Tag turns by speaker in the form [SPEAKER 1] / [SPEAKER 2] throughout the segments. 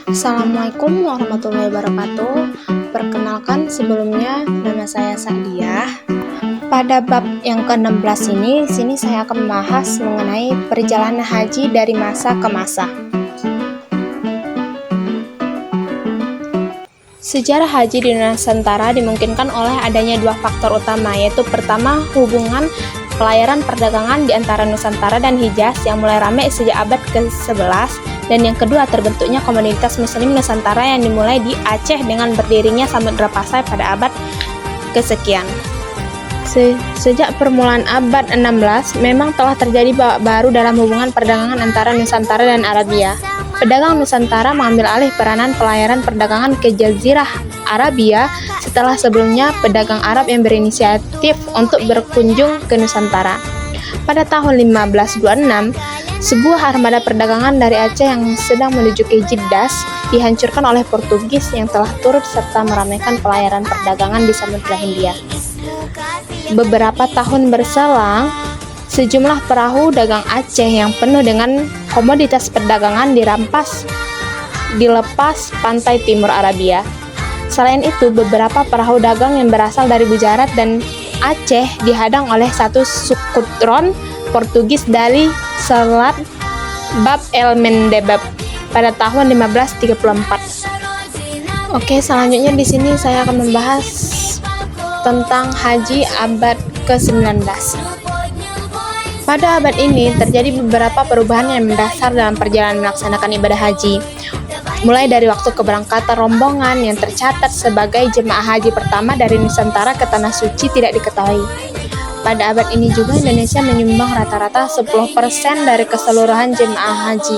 [SPEAKER 1] Assalamualaikum warahmatullahi wabarakatuh. Perkenalkan sebelumnya, nama saya Sa'diah. Pada bab yang ke-16 sini saya akan membahas mengenai perjalanan haji dari masa ke masa. Sejarah haji di Nusantara dimungkinkan oleh adanya dua faktor utama, yaitu pertama, hubungan pelayaran perdagangan di antara Nusantara dan Hijaz yang mulai ramai sejak abad ke-11, dan yang kedua, terbentuknya komunitas muslim Nusantara yang dimulai di Aceh dengan berdirinya Samudra Pasai pada abad kesekian. Sejak permulaan abad 16, memang telah terjadi babak baru dalam hubungan perdagangan antara Nusantara dan Arabia. Pedagang Nusantara mengambil alih peranan pelayaran perdagangan ke Jazirah Arabia setelah sebelumnya pedagang Arab yang berinisiatif untuk berkunjung ke Nusantara. Pada tahun 1526, sebuah armada perdagangan dari Aceh yang sedang menuju ke Jeddah dihancurkan oleh Portugis yang telah turut serta meramaikan pelayaran perdagangan di Samudra Hindia. Beberapa tahun berselang, sejumlah perahu dagang Aceh yang penuh dengan komoditas perdagangan dilepas pantai timur Arabia. Selain itu, beberapa perahu dagang yang berasal dari Gujarat dan Aceh dihadang oleh satu skuadron Portugis dari Selat Bab el Mandeb pada tahun 1534. Oke, selanjutnya di sini saya akan membahas tentang haji abad ke-19. Pada abad ini terjadi beberapa perubahan yang mendasar dalam perjalanan melaksanakan ibadah haji. Mulai dari waktu keberangkatan rombongan yang tercatat sebagai jemaah haji pertama dari Nusantara ke Tanah Suci tidak diketahui. Pada abad ini juga Indonesia menyumbang rata-rata 10% dari keseluruhan jemaah haji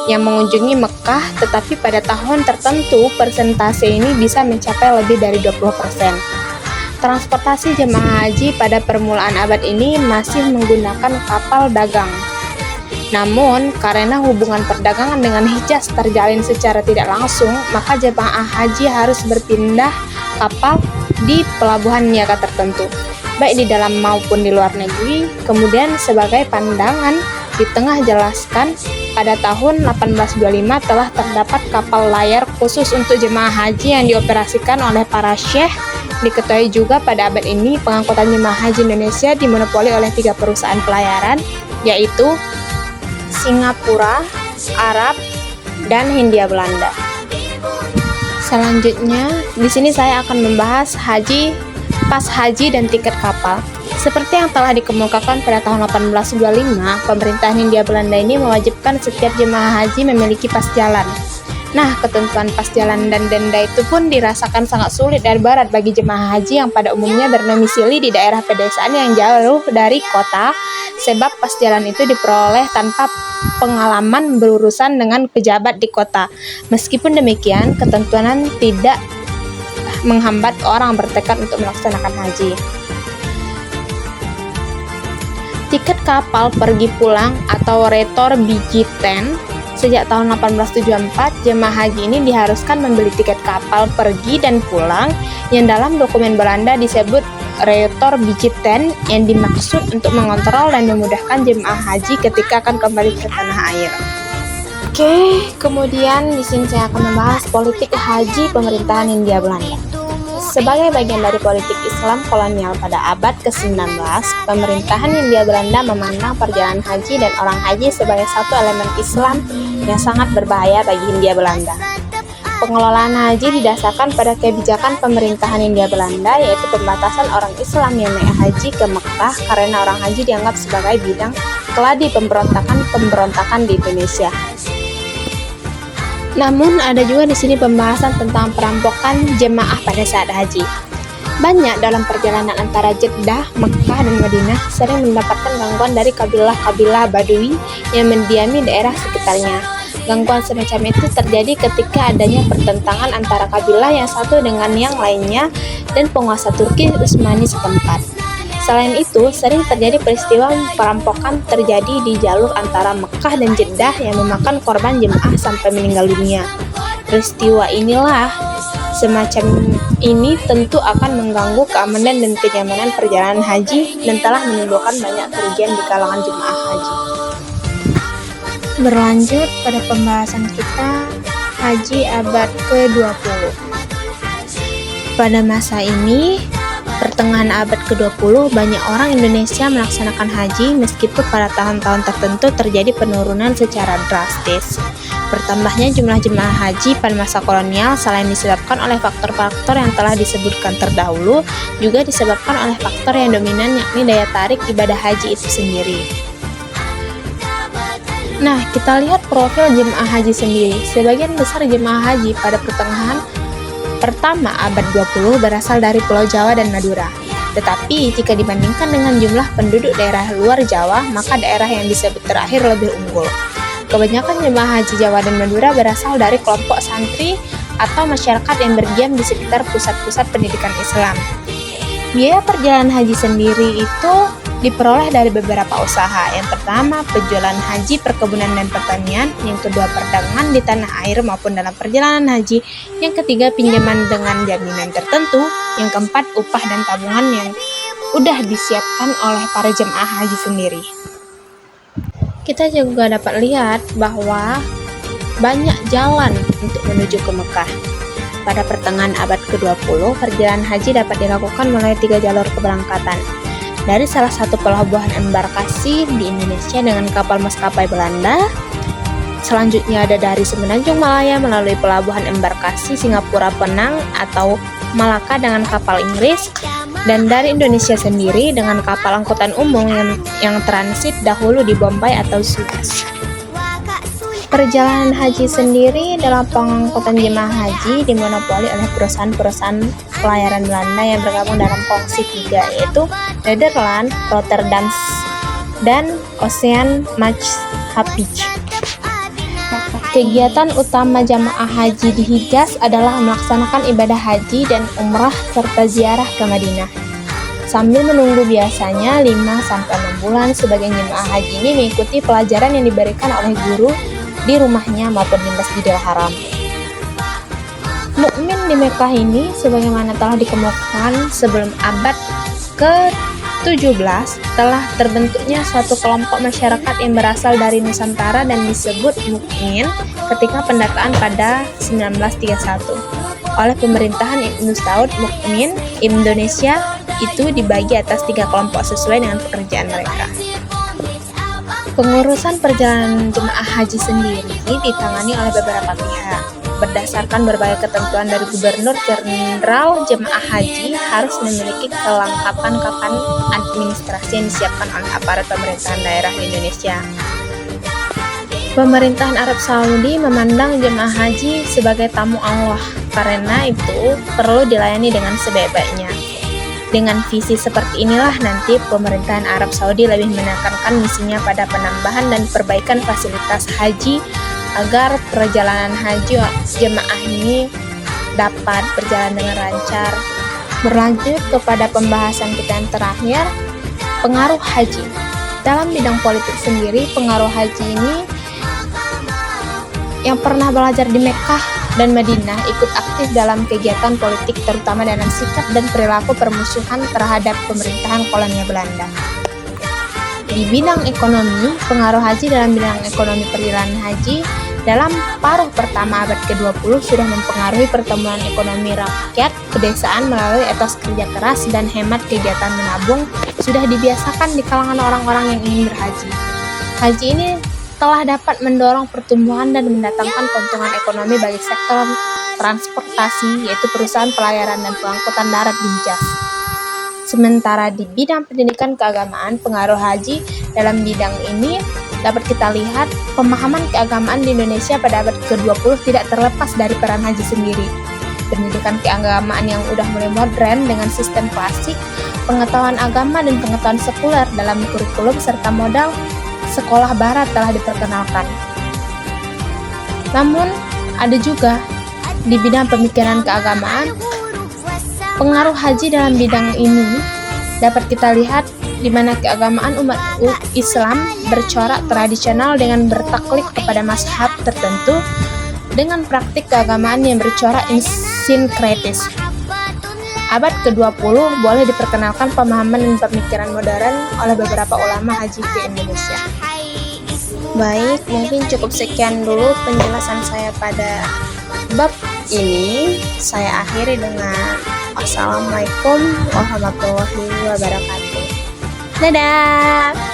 [SPEAKER 1] yang mengunjungi Mekah, tetapi pada tahun tertentu persentase ini bisa mencapai lebih dari 20%. Transportasi jemaah haji pada permulaan abad ini masih menggunakan kapal dagang. Namun, karena hubungan perdagangan dengan Hijaz terjalin secara tidak langsung, maka jemaah haji harus berpindah kapal di pelabuhan niaga tertentu, baik di dalam maupun di luar negeri. Kemudian sebagai pandangan di tengah jelaskan, pada tahun 1825 telah terdapat kapal layar khusus untuk jemaah haji yang dioperasikan oleh para syekh. Diketahui juga pada abad ini pengangkutan jemaah haji Indonesia dimonopoli oleh 3 perusahaan pelayaran, yaitu Singapura, Arab, dan Hindia Belanda. Selanjutnya, di sini saya akan membahas pas haji dan tiket kapal. Seperti yang telah dikemukakan pada tahun 1825, pemerintahan Hindia Belanda ini mewajibkan setiap jemaah haji memiliki pas jalan. Nah, ketentuan pas jalan dan denda itu pun dirasakan sangat sulit dan berat bagi jemaah haji yang pada umumnya berdomisili di daerah pedesaan yang jauh dari kota, sebab pas jalan itu diperoleh tanpa pengalaman berurusan dengan pejabat di kota. Meskipun demikian, ketentuan tidak menghambat orang bertekad untuk melaksanakan haji. Tiket kapal pergi pulang atau retur bijiten. Sejak tahun 1874, jemaah haji ini diharuskan membeli tiket kapal pergi dan pulang yang dalam dokumen Belanda disebut retur bijiten, yang dimaksud untuk mengontrol dan memudahkan jemaah haji ketika akan kembali ke tanah air. Oke, kemudian di sini saya akan membahas politik haji pemerintahan Hindia Belanda. Sebagai bagian dari politik Islam kolonial pada abad ke-19, pemerintahan Hindia Belanda memandang perjalanan haji dan orang haji sebagai satu elemen Islam yang sangat berbahaya bagi Hindia Belanda. Pengelolaan haji didasarkan pada kebijakan pemerintahan Hindia Belanda, yaitu pembatasan orang Islam yang naik haji ke Mekah karena orang haji dianggap sebagai bidang keladi pemberontakan di Indonesia. Namun ada juga di sini pembahasan tentang perampokan jemaah pada saat haji. Banyak dalam perjalanan antara Jeddah, Mekah, dan Madinah sering mendapatkan gangguan dari kabilah-kabilah Badui yang mendiami daerah sekitarnya. Gangguan semacam itu terjadi ketika adanya pertentangan antara kabilah yang satu dengan yang lainnya dan penguasa Turki Utsmani setempat. Selain itu, sering terjadi peristiwa perampokan terjadi di jalur antara Mekah dan Jeddah yang memakan korban jemaah sampai meninggal dunia. Peristiwa semacam ini tentu akan mengganggu keamanan dan kenyamanan perjalanan haji dan telah menimbulkan banyak kerugian di kalangan jemaah haji. Berlanjut pada pembahasan kita haji abad ke-20. Pada masa ini, pertengahan abad ke-20, banyak orang Indonesia melaksanakan haji meskipun pada tahun-tahun tertentu terjadi penurunan secara drastis. Bertambahnya jumlah jemaah haji pada masa kolonial selain disebabkan oleh faktor-faktor yang telah disebutkan terdahulu, juga disebabkan oleh faktor yang dominan yakni daya tarik ibadah haji itu sendiri. Nah, kita lihat profil jemaah haji sendiri. Sebagian besar jemaah haji pada pertengahan pertama abad 20 berasal dari Pulau Jawa dan Madura. Tetapi jika dibandingkan dengan jumlah penduduk daerah luar Jawa, maka daerah yang disebut terakhir lebih unggul. Kebanyakan jemaah haji Jawa dan Madura berasal dari kelompok santri atau masyarakat yang berdiam di sekitar pusat-pusat pendidikan Islam. Biaya perjalanan haji sendiri itu diperoleh dari beberapa usaha. Yang pertama, penjualan haji, perkebunan dan pertanian. Yang kedua, perdagangan di tanah air maupun dalam perjalanan haji. Yang ketiga, pinjaman dengan jaminan tertentu. Yang keempat, upah dan tabungan yang udah disiapkan oleh para jemaah haji sendiri. Kita juga dapat lihat bahwa banyak jalan untuk menuju ke Mekah. Pada pertengahan abad ke-20, perjalanan haji dapat dilakukan melalui 3 jalur keberangkatan. Dari salah satu pelabuhan embarkasi di Indonesia dengan kapal maskapai Belanda. Selanjutnya ada dari Semenanjung Malaya melalui pelabuhan embarkasi Singapura Penang atau Malaka dengan kapal Inggris. Dan dari Indonesia sendiri dengan kapal angkutan umum yang transit dahulu di Bombay atau Suez. Perjalanan haji sendiri dalam pengangkutan jemaah haji dimonopoli oleh perusahaan-perusahaan pelayaran Belanda yang bergabung dalam kongsi 3, yaitu Nederland, Rotterdam, dan Ocean Maatschapppij. Kegiatan utama jamaah haji di Hijaz adalah melaksanakan ibadah haji dan umrah serta ziarah ke Madinah. Sambil menunggu biasanya 5-6 bulan, sebagian jemaah haji ini mengikuti pelajaran yang diberikan oleh guru di rumahnya maupun di Masjidil Haram. Mukmin di Mekah ini sebagaimana telah dikemukakan sebelum abad ke-17 telah terbentuknya suatu kelompok masyarakat yang berasal dari Nusantara dan disebut mukmin ketika pendataan pada 1931. Oleh pemerintahan Ibnu Saud, mukmin Indonesia itu dibagi atas 3 kelompok sesuai dengan pekerjaan mereka. Pengurusan perjalanan jemaah haji sendiri ditangani oleh beberapa pihak. Berdasarkan berbagai ketentuan dari Gubernur Jenderal, jemaah haji harus memiliki kelengkapan administrasi yang disiapkan oleh aparat pemerintahan daerah di Indonesia. Pemerintahan Arab Saudi memandang jemaah haji sebagai tamu Allah, karena itu perlu dilayani dengan sebaik-baiknya. Dengan visi seperti inilah nanti pemerintahan Arab Saudi lebih menekankan misinya pada penambahan dan perbaikan fasilitas haji agar perjalanan haji jemaah ini dapat berjalan dengan lancar. Berlanjut kepada pembahasan kita yang terakhir, pengaruh haji. Dalam bidang politik sendiri, pengaruh haji ini yang pernah belajar di Mekah dan Madinah ikut aktif dalam kegiatan politik terutama dalam sikap dan perilaku permusuhan terhadap pemerintahan kolonial Belanda. Di bidang ekonomi, pengaruh haji dalam bidang ekonomi perjalanan haji dalam paruh pertama abad ke-20 sudah mempengaruhi pertumbuhan ekonomi rakyat pedesaan melalui etos kerja keras dan hemat. Kegiatan menabung sudah dibiasakan di kalangan orang-orang yang ingin berhaji. Haji ini telah dapat mendorong pertumbuhan dan mendatangkan keuntungan ekonomi bagi sektor transportasi, yaitu perusahaan pelayaran dan pengangkutan darat di Hijaz. Sementara di bidang pendidikan keagamaan, pengaruh haji dalam bidang ini dapat kita lihat pemahaman keagamaan di Indonesia pada abad ke-20 tidak terlepas dari peran haji sendiri. Pendidikan keagamaan yang udah mulai modern dengan sistem klasik, pengetahuan agama dan pengetahuan sekuler dalam kurikulum serta modal sekolah barat telah diperkenalkan. Namun, ada juga di bidang pemikiran keagamaan, pengaruh haji dalam bidang ini dapat kita lihat di mana keagamaan umat Islam bercorak tradisional dengan bertaklid kepada mazhab tertentu dengan praktik keagamaan yang bercorak sinkretis. Abad ke-20 boleh diperkenalkan pemahaman dan pemikiran modern oleh beberapa ulama haji di Indonesia. Baik, mungkin cukup sekian dulu penjelasan saya pada bab ini saya akhiri dengan wassalamualaikum warahmatullahi wabarakatuh. Dadah.